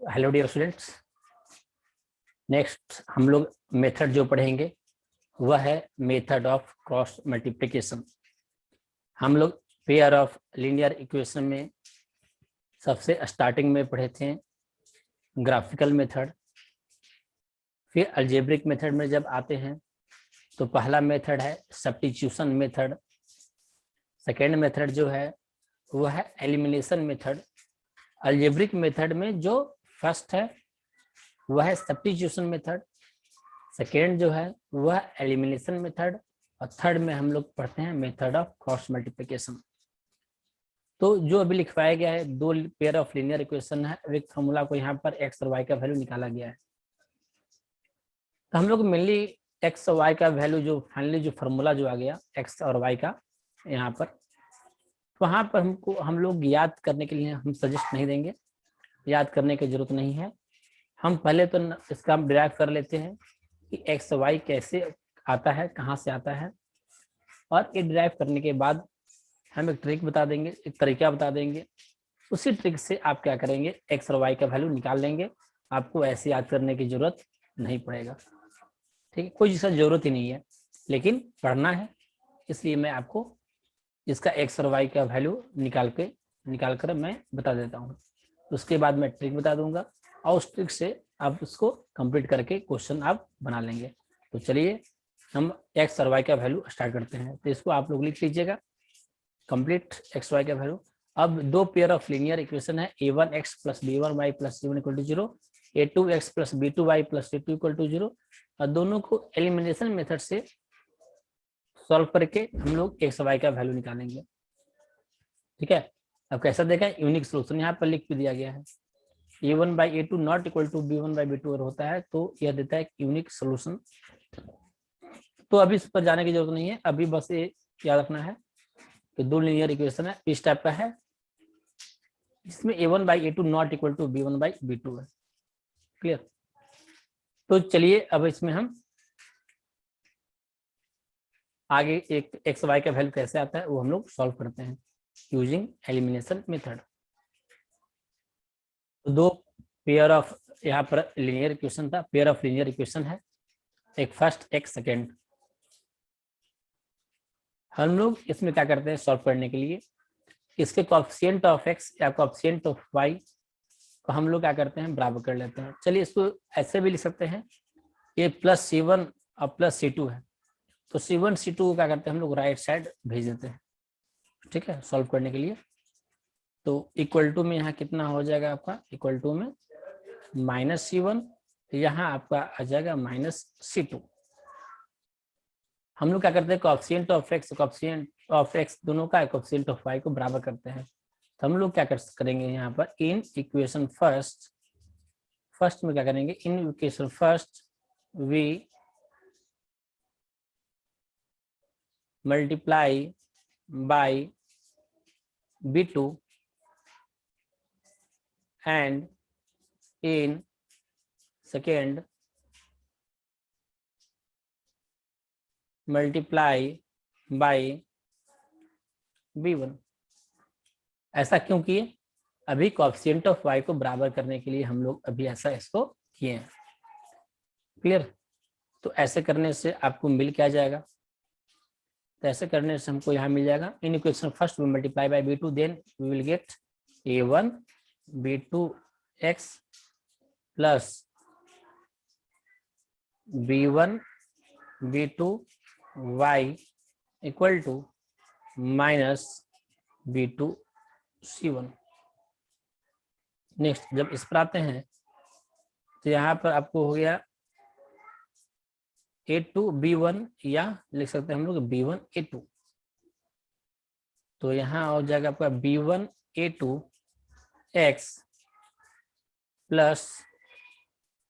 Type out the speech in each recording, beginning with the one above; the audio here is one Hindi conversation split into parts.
हेलो डियर स्टूडेंट्स, नेक्स्ट हम लोग मेथड जो पढ़ेंगे वह है मेथड ऑफ क्रॉस मल्टीप्लिकेशन। हम लोग पेयर ऑफ लीनियर इक्वेशन में सबसे स्टार्टिंग में पढ़े थे ग्राफिकल मेथड, फिर अलजेब्रिक मेथड में जब आते हैं तो पहला मेथड है सब्स्टिट्यूशन मेथड, सेकेंड मेथड जो है वह है एलिमिनेशन मेथड। अलजेब्रिक मेथड में जो फर्स्ट है वह है सब्स्टिट्यूशन मेथड, सेकेंड जो है वह एलिमिनेशन मेथड और थर्ड में हम लोग पढ़ते हैं मेथड ऑफ क्रॉस मल्टीप्लिकेशन। तो जो अभी लिखवाया गया है दो पेयर ऑफ लीनियर इक्वेशन है, एक फॉर्मूला को यहाँ पर एक्स और वाई का वैल्यू निकाला गया है। तो हम लोग मेनली एक्स और वाई का वैल्यू जो फाइनली जो फार्मूला जो आ गया एक्स और वाई का यहाँ पर, वहाँ पर हमको हम लोग याद करने के लिए हम सजेस्ट नहीं देंगे, याद करने की जरूरत नहीं है। हम पहले तो इसका हम डिराइव कर लेते हैं कि एक्स वाई कैसे आता है, कहाँ से आता है, और ये डिराइव करने के बाद हम एक ट्रिक बता देंगे, एक तरीका बता देंगे। उसी ट्रिक से आप क्या करेंगे, एक्स और वाई का वैल्यू निकाल लेंगे। आपको ऐसे याद करने की जरूरत नहीं पड़ेगा, ठीक है, कोई जिसका जरूरत ही नहीं है, लेकिन पढ़ना है इसलिए मैं आपको इसका एक्स और वाई का वैल्यू निकाल कर मैं बता देता हूँ। उसके बाद मैं ट्रिक बता दूंगा और उस ट्रिक से आप उसको कंप्लीट करके क्वेश्चन आप बना लेंगे। तो चलिए हम एक्स और वाई का वैल्यू स्टार्ट करते हैं। तो इसको आप लोग लिख लीजिएगा, कंप्लीट एक्स वाई का वैल्यू। अब दो पेयर ऑफ लीनियर इक्वेशन है a1x plus b1y plus c1 equal to 0, a2x plus b2y plus c2 equal to 0, और दोनों को एलिमिनेशन मेथड से सॉल्व करके हम लोग एक्स वाई का वैल्यू निकालेंगे। ठीक है, अब कैसा देखा, यूनिक सोल्यूशन यहाँ पर लिख भी दिया गया है। a1 by a2 not equal to b1 by b2 अगर होता है तो यह देता है यूनिक सोल्यूशन। तो अभी इस पर जाने की जरूरत नहीं है, अभी बस ये याद रखना है कि दो लीनियर इक्वेशन है इस टाइप का है जिसमें a1 by a2 not equal to b1 by b2 है। क्लियर? तो चलिए अब इसमें हम आगे एक एक्स वाई का वैल्यू कैसे आता है वो हम लोग सॉल्व करते हैं यूजिंग एलिमिनेशन मेथड। तो दो पेयर ऑफ यहाँ पर लीनियर इक्वेशन था, पेयर ऑफ लीनियर इक्वेशन है, एक फर्स्ट एक सेकेंड। हम लोग इसमें क्या करते हैं सॉल्व करने के लिए, इसके कोएफिशिएंट ऑफ एक्स या कोएफिशिएंट ऑफ वाई को हम लोग क्या करते हैं बराबर कर लेते हैं। चलिए इसको ऐसे भी लिख सकते हैं, ये प्लस c1 और प्लस c2 है, तो c1 c2 को क्या करते हैं हम लोग राइट साइड भेज देते हैं। ठीक है, सॉल्व करने के लिए। तो इक्वल टू में यहाँ कितना हो जाएगा आपका, इक्वल टू में माइनस c1, यहाँ आपका आ जाएगा माइनस c2। हम लोग क्या करते हैं कोएफिशिएंट ऑफ एक्स दोनों का कोएफिशिएंट ऑफ वाई को बराबर करते हैं। तो हम लोग क्या करेंगे यहाँ पर इन इक्वेशन फर्स्ट में क्या करेंगे, in equation first we multiply by b2 and in second multiply by b1। ऐसा क्यों किए, अभी कोएफिशिएंट ऑफ y को बराबर करने के लिए हम लोग अभी ऐसा इसको किए हैं। क्लियर? तो ऐसे करने से आपको मिल क्या जाएगा, तो ऐसे करने से हमको यहाँ मिल जाएगा in equation first we multiply by b2 then we will get a1 b2x plus b1 b2y equal to minus b2 c1। Next जब इस पर आते हैं तो यहाँ पर आपको हो गया a2 b1 या लिख सकते हैं हम लोग b1 a2। तो यहाँ हो जाएगा आपका b1 a2 x plus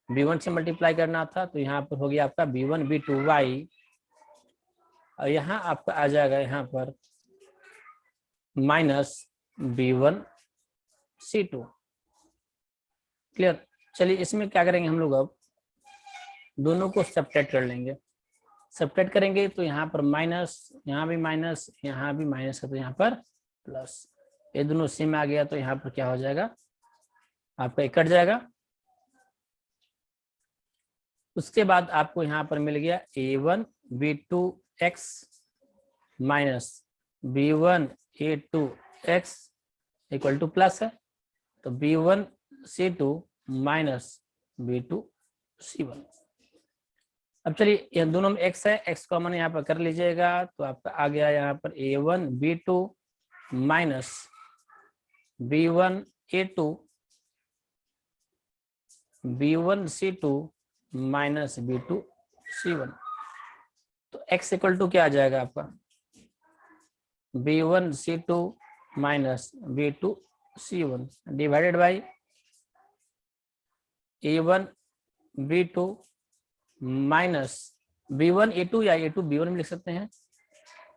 b1 से मल्टीप्लाई करना था तो यहाँ पर हो गया आपका b1 b2y, और यहाँ आपका आ जाएगा यहाँ पर माइनस b1 c2। क्लियर? चलिए इसमें क्या करेंगे हम लोग, अब दोनों को सब्ट्रैक्ट कर लेंगे। सब्ट्रैक्ट करेंगे तो यहाँ पर माइनस, यहाँ भी माइनस, यहाँ भी माइनस है तो यहाँ पर प्लस, ये दोनों सेम आ गया तो यहाँ पर क्या हो जाएगा आपका कट जाएगा उसके बाद आपको यहाँ पर मिल गया a1b2x minus b1a2x equal two plus है, तो b1c2 माइनस b2c1। अब चलिए ये दोनों में x है, x कॉमन यहाँ पर कर लीजिएगा, तो आपका आ गया यहाँ पर a1b2 minus b1a2 b1c2 minus b2c1। तो x इक्वल टू क्या आ जाएगा आपका b1c2 minus b2c1 divided by a1b2 minus b1a2 या a2b1 में लिख सकते हैं,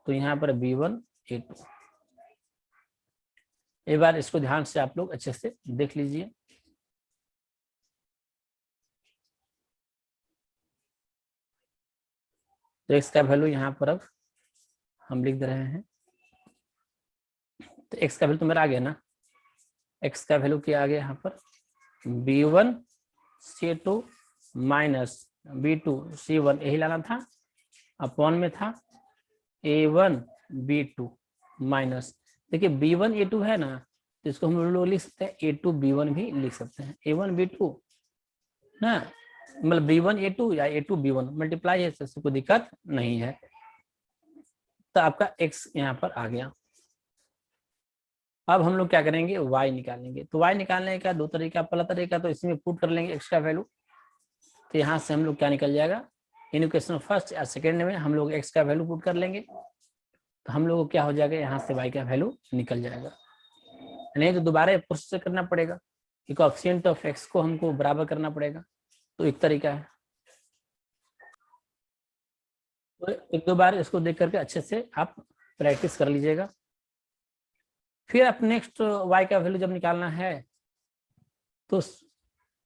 तो यहाँ पर b1a2। एक बार इसको ध्यान से आप लोग अच्छे से देख लीजिए। तो x का वैल्यू यहाँ पर अब हम लिख दे रहे हैं, तो x का वैल्यू तो मेरा आ गया ना, x का वैल्यू क्या आ गया यहाँ पर b1c2 माइनस b2c1 यही लाना था, अपॉन में था a1b2 माइनस, देखिए b1a2 है ना, तो इसको हम लोग लिख सकते हैं a2b1 भी लिख सकते हैं, a1b2 ना, मतलब b1a2 या a2b1 मल्टीप्लाई है, इससे कोई दिक्कत नहीं है। तो आपका x यहाँ पर आ गया। अब हम लोग क्या करेंगे, y निकालेंगे। तो y निकालने का दो तरीका, पहला तरीका तो इसमें पुट कर लेंगे x का वैल्यू, तो यहाँ से हम लोग क्या निकल जाएगा, इन इक्वेशन फर्स्ट या सेकेंड में हम लोग x का वैल्यू पुट कर लेंगे, तो हम लोग को क्या हो जाएगा, यहाँ से y का वैल्यू निकल जाएगा। नहीं तो दोबारा प्रोसेस करना पड़ेगा, कोएफिशिएंट ऑफ x को हमको बराबर करना पड़ेगा, तो एक तरीका है। तो एक दो बार इसको देख करके अच्छे से आप प्रैक्टिस कर लीजिएगा। फिर आप नेक्स्ट y का वैल्यू जब निकालना है तो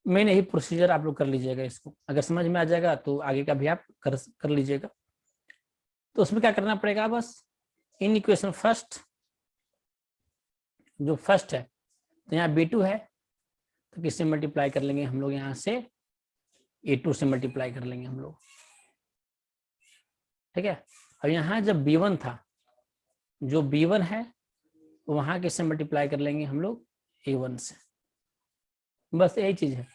मेन यही प्रोसीजर आप लोग कर लीजिएगा। इसको अगर समझ में आ जाएगा तो आगे का भी आप कर लीजिएगा। तो उसमें क्या करना पड़ेगा, बस इन इक्वेशन फर्स्ट, जो फर्स्ट है तो यहाँ b2 है, तो किससे मल्टीप्लाई कर लेंगे हम लोग, यहाँ से a2 से मल्टीप्लाई कर लेंगे हम लोग, ठीक है। अब यहाँ जब b1 था, जो b1 है वहां किससे मल्टीप्लाई कर लेंगे हम लोग, a1 से, बस यही चीज है।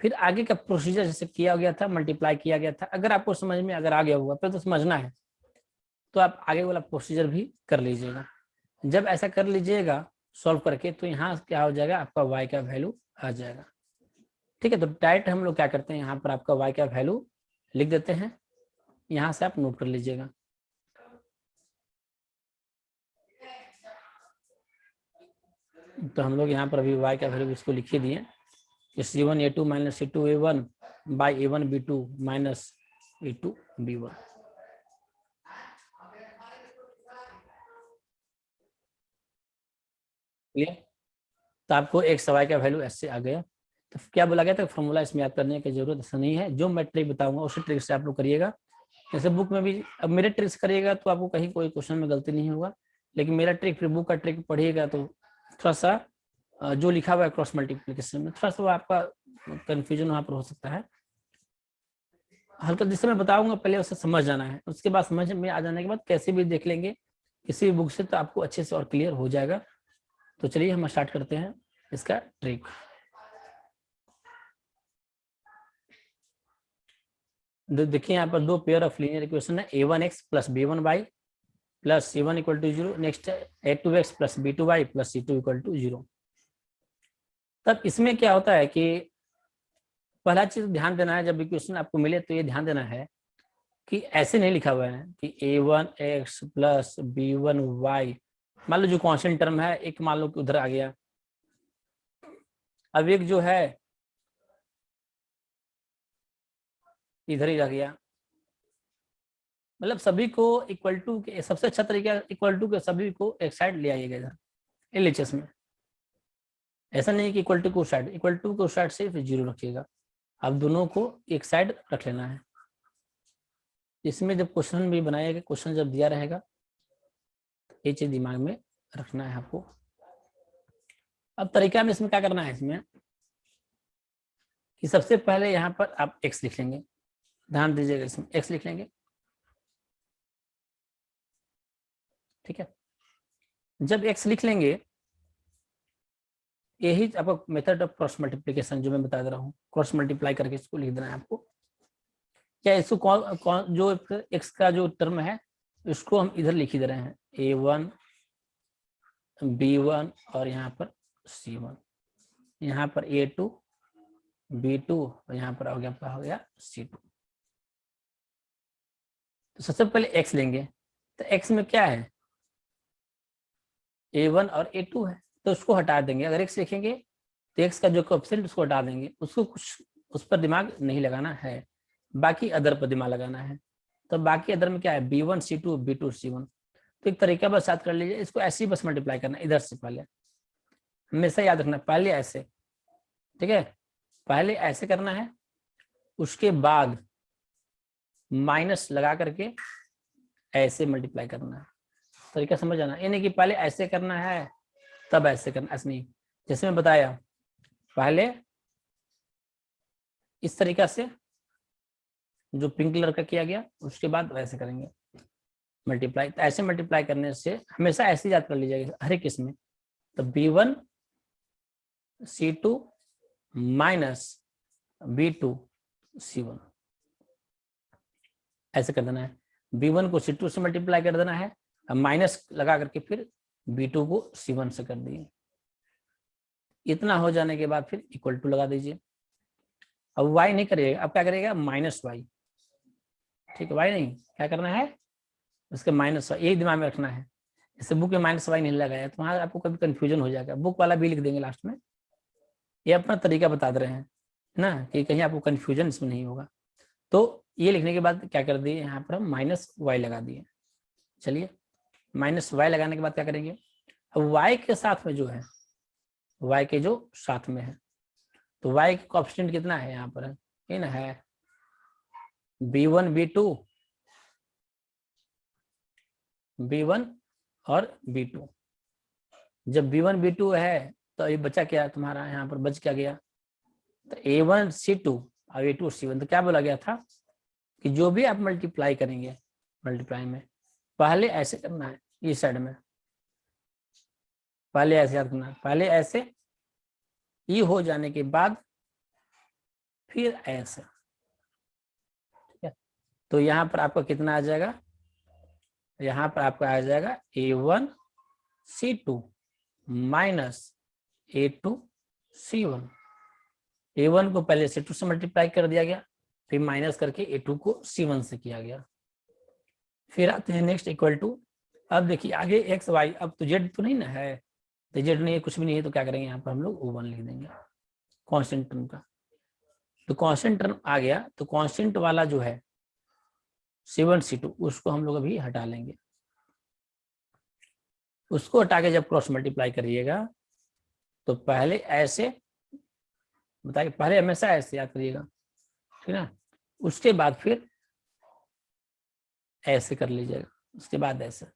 फिर आगे का प्रोसीजर जैसे किया गया था, मल्टीप्लाई किया गया था, अगर आपको समझ में अगर आ गया होगा, फिर तो समझना है, तो आप आगे वाला प्रोसीजर भी कर लीजिएगा। जब ऐसा कर लीजिएगा सॉल्व करके, तो यहाँ क्या हो जाएगा, आपका y का वैल्यू आ जाएगा, ठीक है। तो डायरेक्ट हम लोग क्या करते हैं, यहाँ पर आपका y का वैल्यू लिख देते हैं, यहाँ से आप नोट कर लीजिएगा। तो हम लोग यहाँ पर अभी y का वैल्यू इसको लिख ही दिए, c1a2 minus c2a1 by a1b2 minus a2b1। Clear. तो आपको x y का वैल्यू ऐसे आ गया। तो क्या बोला गया था, फॉर्मूला इसमें याद करने की जरूरत ऐसा नहीं है, जो मैं ट्रिक बताऊंगा उसी ट्रिक से आप लोग करिएगा। जैसे बुक में भी अब मेरे ट्रिक्स करिएगा तो आपको कहीं कोई क्वेश्चन में गलती नहीं होगा, लेकिन मेरा ट्रिक फिर बुक का ट्रिक पढ़िएगा तो थोड़ा सा जो लिखा हुआ है क्रॉस मल्टीप्लिकेशन में थोड़ा सा वो आपका कंफ्यूजन वहाँ पर हो सकता है हल्का। जिससे मैं बताऊंगा पहले उसे समझ जाना है, उसके बाद समझ में आ जाने के बाद कैसे भी देख लेंगे किसी भी बुक से, तो आपको अच्छे से और क्लियर हो जाएगा। तो चलिए हम स्टार्ट करते हैं इसका ट्रिक। देखिए यहाँ पर दो पेयर ऑफ लीनियर इक्वेशन है, a1x plus b1y plus c1 equal to 0, next है a2x plus b2y plus c2 equal to 0। तब इसमें क्या होता है कि पहला चीज ध्यान देना है, जब इक्वेशन आपको मिले तो ये ध्यान देना है कि ऐसे नहीं लिखा हुआ है कि a1x प्लस b1y, मान लो जो कांस्टेंट टर्म है एक मान लो कि उधर आ गया, अब एक जो है इधर ही रह गया, मतलब सभी को इक्वल टू के सबसे अच्छा तरीका इक्वल टू के सभी को एक साइड ले आइएगा इधर एलएचएस में। ऐसा नहीं कि इक्वल टू को साइड, इक्वल टू को साइड सिर्फ 0 रखिएगा, आप दोनों को एक साइड रख लेना है। इसमें जब क्वेश्चन भी बनाएगा, क्वेश्चन जब दिया रहेगा ये चीज दिमाग में रखना है आपको। अब तरीका में इसमें क्या करना है, इसमें कि सबसे पहले यहाँ पर आप x लिख लेंगे, ध्यान दीजिएगा, इसमें x लिख लेंगे, ठीक है। जब x लिख लेंगे, यही आपको मेथड ऑफ क्रॉस मल्टीप्लिकेशन जो मैं बता दे रहा हूँ, क्रॉस मल्टीप्लाई करके इसको लिख देना है आपको। क्या इसको कौन जो x का जो टर्म है इसको हम इधर लिख ही दे रहे हैं, a1 b1 और यहाँ पर c1, यहाँ पर a2 b2 और यहाँ पर हो गया c2। तो सबसे पहले x लेंगे, तो x में क्या है, a1 और a2 है, तो उसको हटा देंगे। अगर x लिखेंगे तो x का जो कोएफिशिएंट उसको हटा देंगे, उसको कुछ उस पर दिमाग नहीं लगाना है, बाकी अदर पर दिमाग लगाना है। तो बाकी अदर में क्या है, b1 c2 b2 c1। तो एक तरीका बस याद कर लीजिए, इसको ऐसे ही बस मल्टीप्लाई करना, इधर से पहले हमेशा याद रखना, पहले ऐसे, ठीक है, पहले ऐसे करना है, उसके बाद माइनस लगा करके ऐसे मल्टीप्लाई करना है। तरीका समझ आना, यानी कि पहले ऐसे करना है तब ऐसे करना, ऐसे नहीं। जैसे मैं बताया, पहले इस तरीका से जो पिंक कलर का किया गया, उसके बाद वैसे करेंगे मल्टीप्लाई। तो ऐसे मल्टीप्लाई करने से हमेशा ऐसे याद कर लीजिएगा हर एक इसमें। तो b1 c2 minus b2 c1 ऐसे कर देना है। b1 को c2 से मल्टीप्लाई कर देना है, माइनस लगा करके फिर b2 को c1 से कर दिए। इतना हो जाने के बाद फिर इक्वल टू लगा दीजिए। अब y नहीं करिएगा, अब क्या करिएगा, माइनस y, ठीक है, y नहीं, क्या करना है, उसके माइनस y, यही दिमाग में रखना है। जैसे बुक में माइनस y नहीं लगाया तो वहां आपको कभी कंफ्यूजन हो जाएगा, बुक वाला भी लिख देंगे लास्ट में। ये अपना तरीका बता दे रहे हैं ना, कि कहीं आपको कंफ्यूजन इसमें नहीं होगा। तो ये लिखने के बाद क्या कर दिए, यहाँ पर हम माइनस y लगा दिए। चलिए, माइनस y लगाने के बाद क्या करेंगे, अब y के साथ में जो है, y के जो साथ में है, तो y का कोएफिशिएंट कितना है, यहाँ पर इन है b1 b1 और b2। जब b1 b2 है तो ये बचा क्या तुम्हारा, यहाँ पर बच क्या गया, तो a1 c2 और a2 c1। तो क्या बोला गया था कि जो भी आप मल्टीप्लाई करेंगे, मल्टीप्लाई में पहले ऐसे करना है, इस साइड में पहले ऐसे याद करना है, पहले ऐसे, ये हो जाने के बाद फिर ऐसे, ठीक है। तो यहाँ पर आपका कितना आ जाएगा, यहाँ पर आपका आ जाएगा a1 c2 minus a2 c1। a1 को पहले c2 से मल्टीप्लाई कर दिया गया, फिर माइनस करके a2 को c1 से किया गया। फिर आते हैं नेक्स्ट इक्वल टू। अब देखिए आगे एक्स वाई, अब तो जेड तो नहीं ना है, तो जेड नहीं है, कुछ भी नहीं है, तो क्या करेंगे, यहाँ पर हम लोग O1 लिख देंगे कांस्टेंट टर्म का। तो कांस्टेंट टर्म आ गया, तो कांस्टेंट वाला जो है C1 C2 उसको हम लोग अभी हटा लेंगे। उसको हटा के जब क्रॉस मल्टीप्लाई करिएगा तो पहले ऐसे, बताइए, पहले हमेशा ऐसे याद करिएगा, ठीक है ना, उसके बाद फिर ऐसे कर लीजिएगा, उसके बाद ऐसे।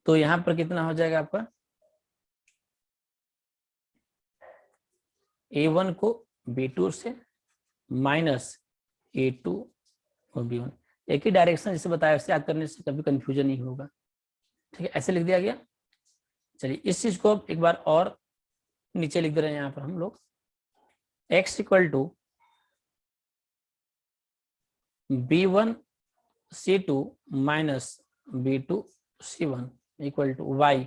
तो यहाँ पर कितना हो जाएगा आपका, A1 को B2 से माइनस A2 और B1, एक ही डायरेक्शन जैसे बताया, वैसे याद करने से कभी कंफ्यूजन नहीं होगा, ठीक है। ऐसे लिख दिया गया। चलिए इस चीज को एक बार और नीचे लिख दे रहे हैं, यहाँ पर हम लोग x equal to b1 c2 minus b2 c1 equal to y,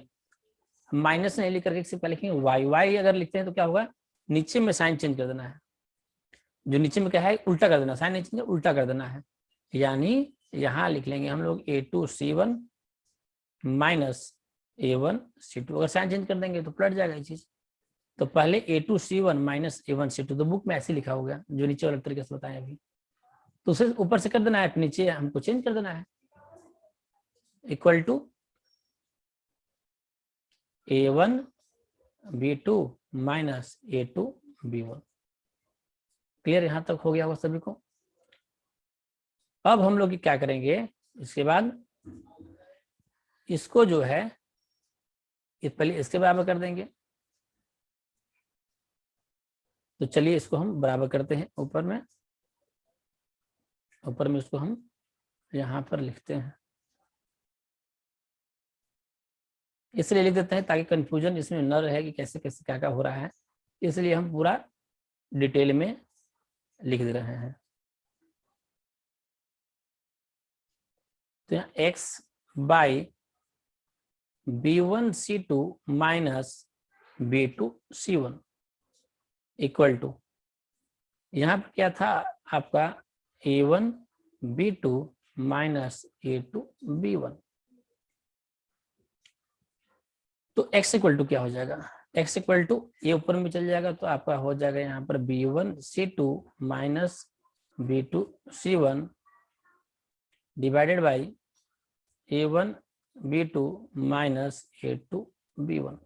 minus नहीं लिख करके इससे पहले लिखेंगे y। y अगर लिखते हैं तो क्या होगा, नीचे में साइन चेंज कर देना है, जो नीचे में क्या है उल्टा कर देना, साइन नहीं चेंज उल्टा कर देना है। यानी यहाँ लिख लेंगे हम लोग a2 c1 minus a1 c2। अगर साइन चेंज कर देंगे तो पलट जाएगा ये चीज। तो पहले a2 c1 minus a1 c2, तो बुक में ऐसे लिखा हो गया जो नीचे वाले तरीके से बताया अभी, तो उसे ऊपर से कर देना है, नीचे हमको चेंज कर देना है, equal to a1 b2 minus a2 b1। Clear, यहां तक हो गया होगा सभी को। अब हम लोग क्या करेंगे, इसके बाद इसको जो है पहले इसके बराबर कर देंगे। तो चलिए इसको हम बराबर करते हैं ऊपर में, ऊपर में इसको हम यहाँ पर लिखते हैं, इसलिए लिख देते हैं ताकि कंफ्यूजन इसमें न रहे कि कैसे कैसे क्या क्या हो रहा है, इसलिए हम पूरा डिटेल में लिख दे रहे हैं। तो यहाँ x by B1C2 minus B2C1 equal to, यहाँ पर क्या था आपका A1B2 माइनस A2B1। तो x इक्वल टू क्या हो जाएगा, x इक्वल टू ये ऊपर में चल जाएगा तो आपका हो जाएगा यहाँ पर B1C2 minus B2C1 divided by A1B2 minus A2B1।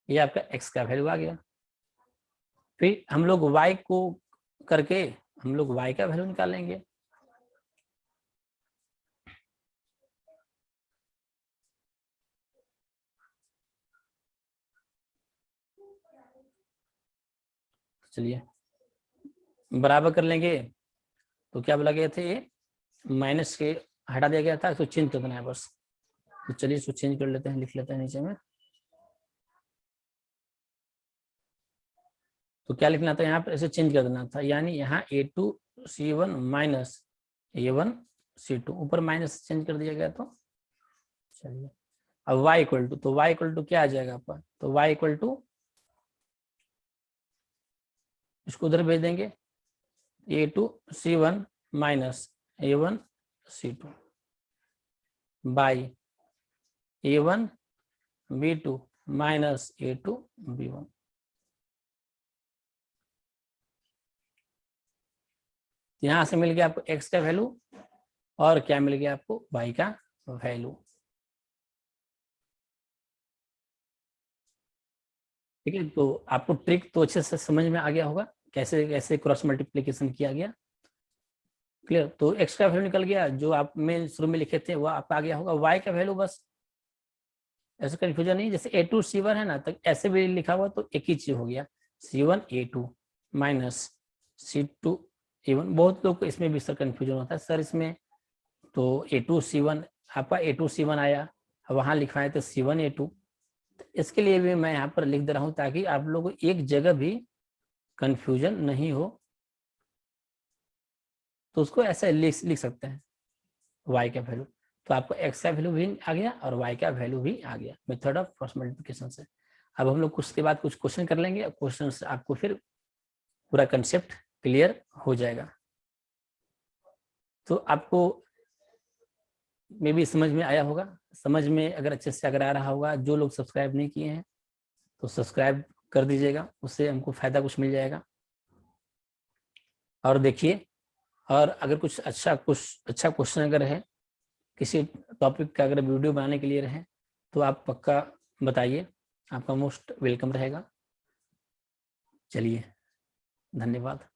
ये आपका x का वैल्यू आ गया। फिर हम लोग y को करके हम लोग y का वैल्यू निकालेंगे। चलिए बराबर कर लेंगे, तो क्या बोला गया था, ये माइनस के हटा दिया गया था, इसको चेंज कर देना है बस। तो चलिए इसको चेंज कर लेते हैं, लिख लेते हैं नीचे में। तो क्या लिखना था यहाँ पर, ऐसे चेंज कर देना था, यानी यहाँ A2C1 माइनस A1C2 ऊपर माइनस चेंज कर दिया गया। तो चलिए अब y इक्वल टू, तो y इक्वल टू क्या आ जाएगा आपका, तो y इक्वल टू इसको उधर भेज देंगे A2C1 minus A1C2 by A1B2 minus A2B1। यहां से मिल गया आपको x का वैल्यू और क्या मिल गया आपको, y का वैल्यू। ठीक है, तो आपको ट्रिक तो अच्छे से समझ में आ गया होगा, कैसे कैसे क्रॉस मल्टीप्लिकेशन किया गया। क्लियर, तो x का वैल्यू निकल गया, जो आप में शुरू में लिखे थे वो आपका आ गया होगा, y का वैल्यू बस, ऐसे कंफ्यूजन नहीं। जैसे A2C1 है ना, तो ऐसे भी लिखा हुआ तो एक ही चीज हो गया, C1A2 माइनस C2A1। बहुत लोग को इसमें भी सर कंफ्यूजन होता है, सर इसमें तो A2C1 आपका A2C1 आया, वहां लिखवाए तो C1A2। इसके लिए भी मैं यहाँ पर लिख दे रहा हूँ ताकि आप लोगों को एक जगह भी कंफ्यूजन नहीं हो, तो उसको ऐसे लिख सकते हैं y का वैल्यू। तो आपको x का वैल्यू भी आ गया और y का वैल्यू भी आ गया मेथड ऑफ क्रॉस मल्टीप्लिकेशन से। अब हम लोग कुछ के बाद कुछ क्वेश्चन कर लेंगे, क्वेश्चन से आपको फिर पूरा कंसेप्ट क्लियर हो जाएगा। तो आपको मे भी समझ में आया होगा, समझ में अगर अच्छे से अगर आ रहा होगा, जो लोग सब्सक्राइब नहीं किए हैं तो सब्सक्राइब कर दीजिएगा, उससे हमको फायदा कुछ मिल जाएगा। और देखिए, और अगर कुछ अच्छा क्वेश्चन अगर है, किसी टॉपिक का अगर वीडियो बनाने के लिए रहे तो आप पक्का बताइए, आपका मोस्ट वेलकम रहेगा। चलिए, धन्यवाद।